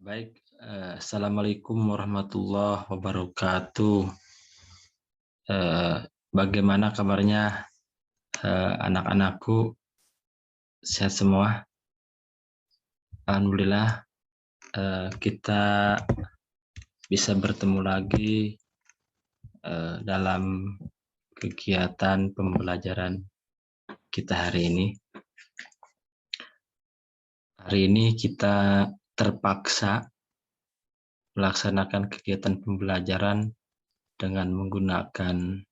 Baik, Assalamualaikum warahmatullahi wabarakatuh. Eh, Bagaimana kabarnya anak-anakku? Sehat semua? Alhamdulillah, kita bisa bertemu lagi dalam kegiatan pembelajaran kita hari ini. Hari ini kita terpaksa melaksanakan kegiatan pembelajaran dengan menggunakan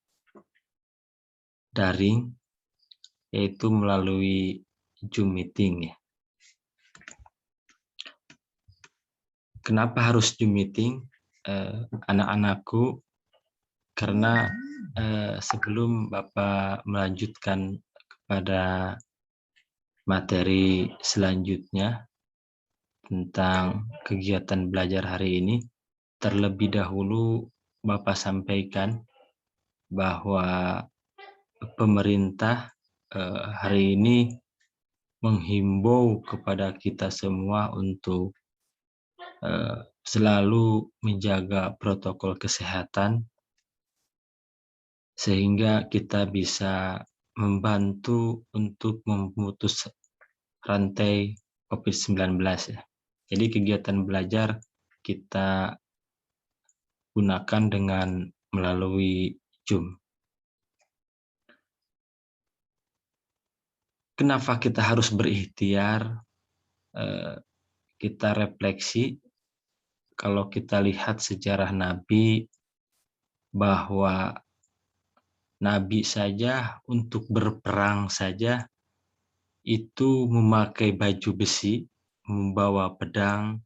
daring, yaitu melalui Zoom meeting. Kenapa harus Zoom meeting, anak-anakku? Karena sebelum Bapak melanjutkan kepada materi selanjutnya tentang kegiatan belajar hari ini, terlebih dahulu Bapak sampaikan bahwa pemerintah hari ini menghimbau kepada kita semua untuk selalu menjaga protokol kesehatan sehingga kita bisa membantu untuk memutus rantai COVID-19 ya. Jadi kegiatan belajar kita gunakan dengan melalui Zoom. Kenapa kita harus berikhtiar? Kita refleksi, kalau kita lihat sejarah Nabi, bahwa Nabi saja untuk berperang saja itu memakai baju besi, membawa pedang,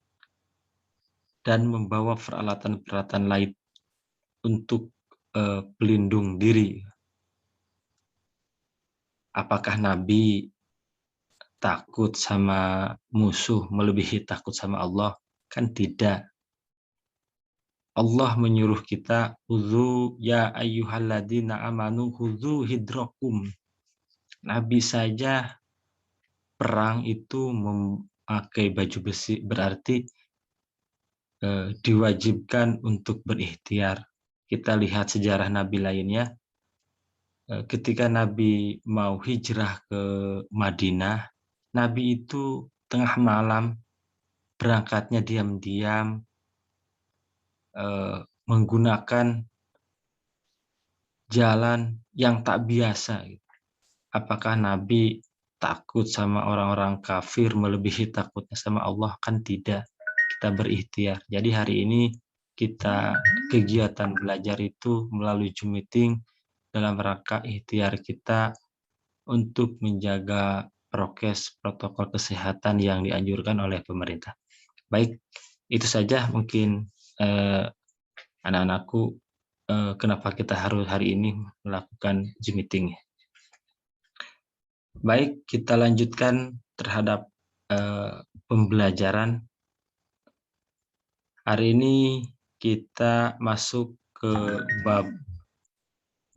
dan membawa peralatan-peralatan lain untuk pelindung diri. Apakah Nabi takut sama musuh melebihi takut sama Allah? Kan tidak. Allah menyuruh kita, "Hudzu ya ayyuhalladzina amanu hudzu hidrakum." Nabi saja perang itu memakai baju besi, berarti diwajibkan untuk berikhtiar. Kita lihat sejarah Nabi lainnya, ketika Nabi mau hijrah ke Madinah, Nabi itu tengah malam berangkatnya diam-diam, menggunakan jalan yang tak biasa. Apakah Nabi takut sama orang-orang kafir melebihi takutnya sama Allah? Kan tidak. Kita berikhtiar. Jadi hari ini kita kegiatan belajar itu melalui Zoom meeting dalam rangka ikhtiar kita untuk menjaga prokes protokol kesehatan yang dianjurkan oleh pemerintah. Baik, itu saja mungkin anak-anakku, kenapa kita harus hari ini melakukan Zoom meeting. Baik, kita lanjutkan terhadap pembelajaran. Hari ini kita masuk ke bab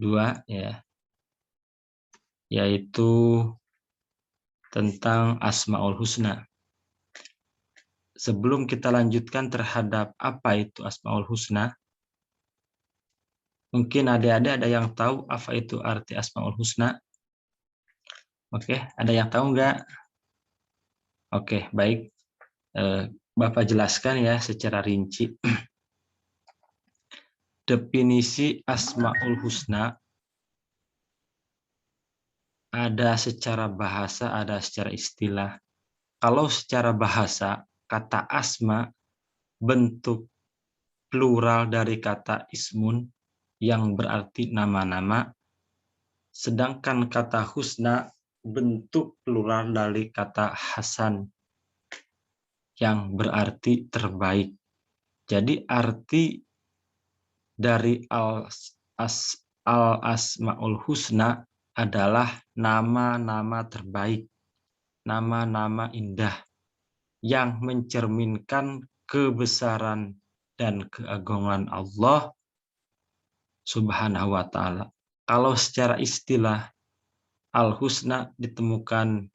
2 ya, yaitu tentang Asmaul Husna. Sebelum kita lanjutkan terhadap apa itu Asmaul Husna, mungkin adik-adik ada yang tahu apa itu arti Asmaul Husna? Oke, ada yang tahu nggak? Oke, baik. Bapak jelaskan ya secara rinci. Definisi Asmaul Husna ada secara bahasa, ada secara istilah. Kalau secara bahasa, kata asma bentuk plural dari kata ismun yang berarti nama-nama, sedangkan kata husna bentuk plural dari kata hasan yang berarti terbaik. Jadi arti dari al-asmaul husna adalah nama-nama terbaik, nama-nama indah yang mencerminkan kebesaran dan keagungan Allah Subhanahu wa ta'ala. Kalau secara istilah, Al-Husna ditemukan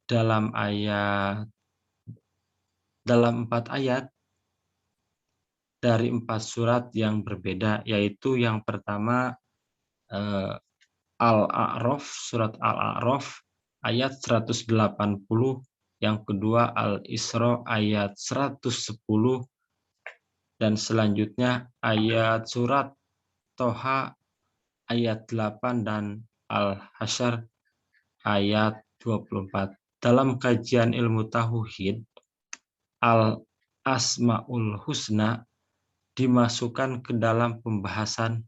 dalam ayat dalam 4 ayat dari 4 surat yang berbeda, yaitu yang pertama Al-A'raf, surat Al-A'raf ayat 180, yang kedua Al-Isra ayat 110, dan selanjutnya ayat surat Toha ayat 8 dan Al-Hasyr ayat 24. Dalam kajian ilmu tauhid, Al-Asmaul Husna dimasukkan ke dalam pembahasan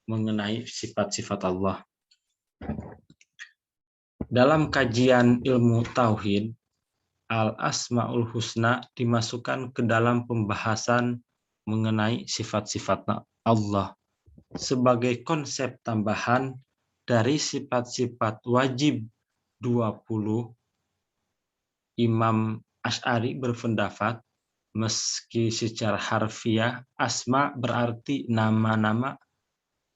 mengenai sifat-sifat Allah. Dalam kajian ilmu tauhid, Al-Asmaul Husna dimasukkan ke dalam pembahasan mengenai sifat-sifat Allah sebagai konsep tambahan dari sifat-sifat wajib 20. Imam Asy'ari berpendapat meski secara harfiah asma berarti nama-nama,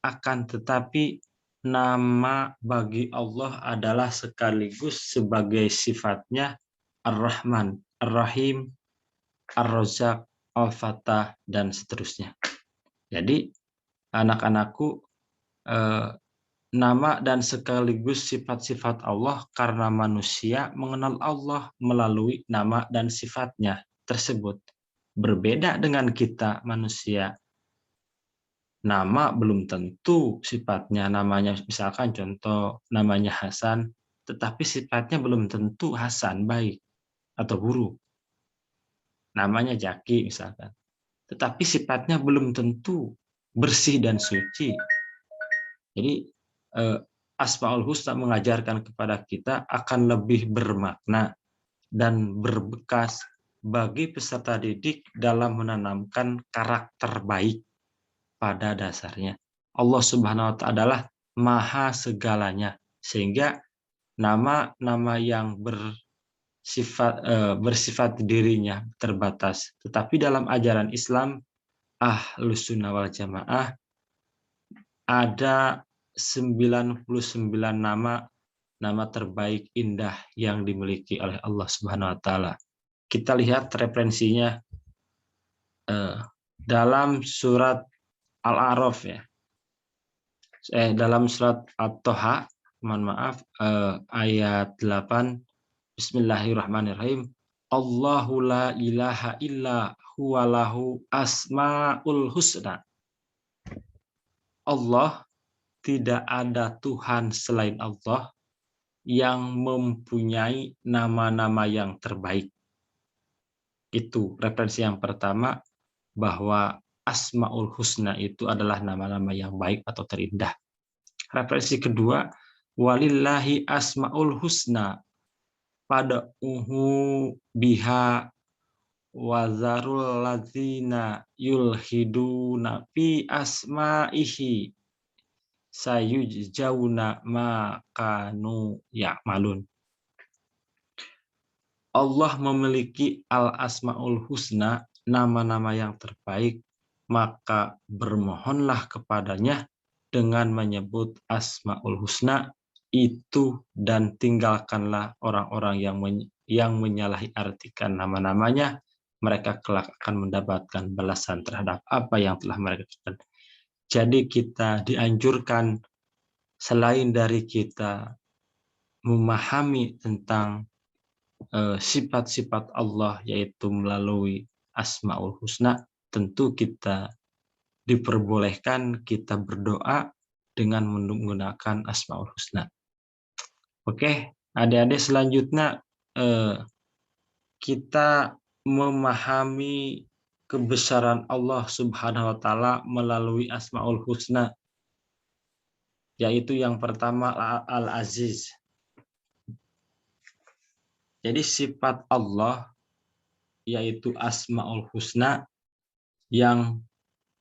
akan tetapi nama bagi Allah adalah sekaligus sebagai sifatnya Ar-Rahman, Ar-Rahim, Ar-Razzaq, Al-Fattah, dan seterusnya. Jadi anak-anakku, nama dan sekaligus sifat-sifat Allah karena manusia mengenal Allah melalui nama dan sifatnya tersebut. Berbeda dengan kita manusia. Nama belum tentu sifatnya, namanya misalkan contoh namanya Hasan, tetapi sifatnya belum tentu Hasan baik atau buruk. Namanya Jaki misalkan, tetapi sifatnya belum tentu bersih dan suci. Jadi Asmaul Husna mengajarkan kepada kita akan lebih bermakna dan berbekas bagi peserta didik dalam menanamkan karakter baik pada dasarnya. Allah Subhanahu wa Ta'ala adalah maha segalanya, sehingga nama-nama yang bersifat dirinya terbatas. Tetapi dalam ajaran Islam, Ahlus Sunnah wal Jamaah, ada 99 nama terbaik indah yang dimiliki oleh Allah Subhanahu wa Ta'ala. Kita lihat referensinya dalam surat Al-A'raf ya. Dalam surat At-Toha, mohon maaf, ayat 8, Bismillahirrahmanirrahim. Allahu la ilaha illa huwalahu asmaul husna. Allah, tidak ada Tuhan selain Allah yang mempunyai nama-nama yang terbaik. Itu referensi yang pertama, bahwa Asmaul Husna itu adalah nama-nama yang baik atau terindah. Referensi kedua, walillahi asmaul husna fad'uhu biha wazarul ladzina yulhiduna fi asma'ihi sayujzauna ma kanu ya'malun. Allah memiliki al-asmaul husna, nama-nama yang terbaik, maka bermohonlah kepadanya dengan menyebut asmaul husna itu, dan tinggalkanlah orang-orang yang menyalahi artikan nama-namanya, mereka kelak akan mendapatkan balasan terhadap apa yang telah mereka lakukan. Jadi kita dianjurkan, selain dari kita memahami tentang sifat-sifat Allah, yaitu melalui Asmaul Husna, tentu kita diperbolehkan kita berdoa dengan menggunakan Asmaul Husna. Oke, adik-adik, selanjutnya kita memahami kebesaran Allah Subhanahu wa Ta'ala melalui Asmaul Husna, yaitu yang pertama Al-Aziz. Jadi sifat Allah yaitu Asmaul Husna yang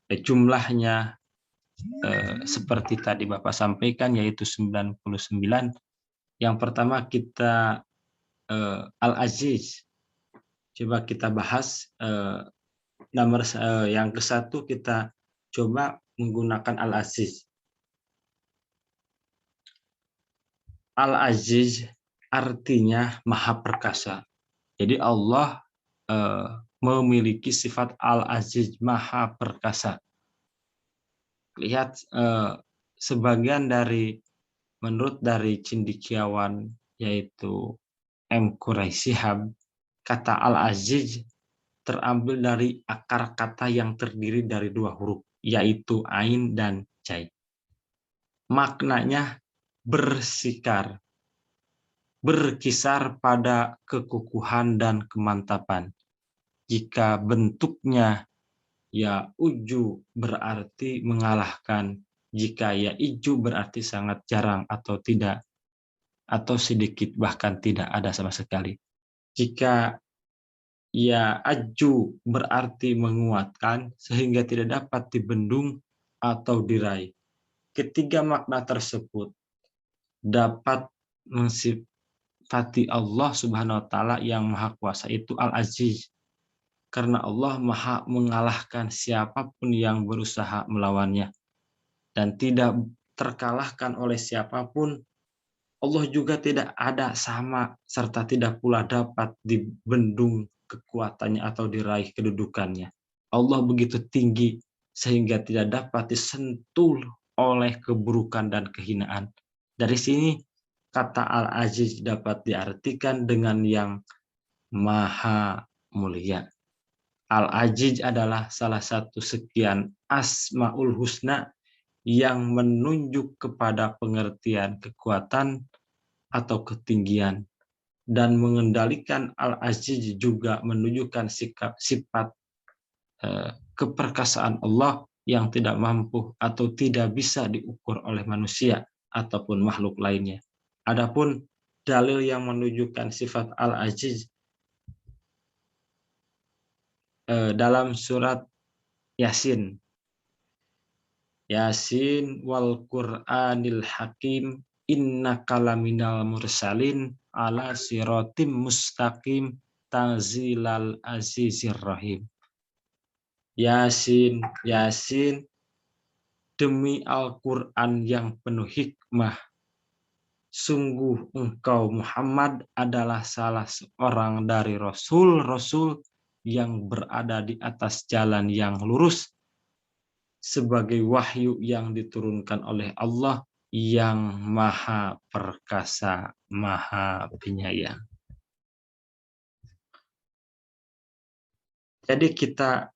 jumlahnya seperti tadi Bapak sampaikan, yaitu 99. Yang pertama kita Al-Aziz. Coba kita bahas nomor yang ke satu, kita coba menggunakan Al-Aziz. Al-Aziz artinya maha perkasa. Jadi Allah memiliki sifat Al-Aziz, Maha Perkasa. Lihat sebagian menurut dari cendekiawan yaitu M. Quraisyihab, kata Al-Aziz terambil dari akar kata yang terdiri dari dua huruf, yaitu Ain dan Jai. Maknanya berkisar pada kekukuhan dan kemantapan. Jika bentuknya ya uju berarti mengalahkan, jika ya iju berarti sangat jarang atau tidak, atau sedikit bahkan tidak ada sama sekali. Jika ya aju berarti menguatkan sehingga tidak dapat dibendung atau diraih. Ketiga makna tersebut dapat mensifati Allah Subhanahu wa taala yang Maha Kuasa, itu Al-Aziz. Karena Allah Maha mengalahkan siapapun yang berusaha melawannya dan tidak terkalahkan oleh siapapun. Allah juga tidak ada sama serta tidak pula dapat dibendung kekuatannya atau diraih kedudukannya. Allah begitu tinggi sehingga tidak dapat disentuh oleh keburukan dan kehinaan. Dari sini kata Al-Aziz dapat diartikan dengan yang maha mulia. Al-Aziz adalah salah satu sekian Asmaul Husna yang menunjuk kepada pengertian kekuatan atau ketinggian, dan mengendalikan Al-Aziz juga menunjukkan sifat keperkasaan Allah yang tidak mampu atau tidak bisa diukur oleh manusia ataupun makhluk lainnya. Adapun dalil yang menunjukkan sifat Al-Aziz dalam surat Yasin. Yasin wal Qur'anil Hakim innaka laminal mursalin ala siratim mustaqim tanzilal azizir rahim. Yasin, Yasin, demi Al-Qur'an yang penuh hikmah, sungguh engkau Muhammad adalah salah seorang dari rasul-rasul yang berada di atas jalan yang lurus sebagai wahyu yang diturunkan oleh Allah yang Maha Perkasa, Maha Penyayang. Jadi kita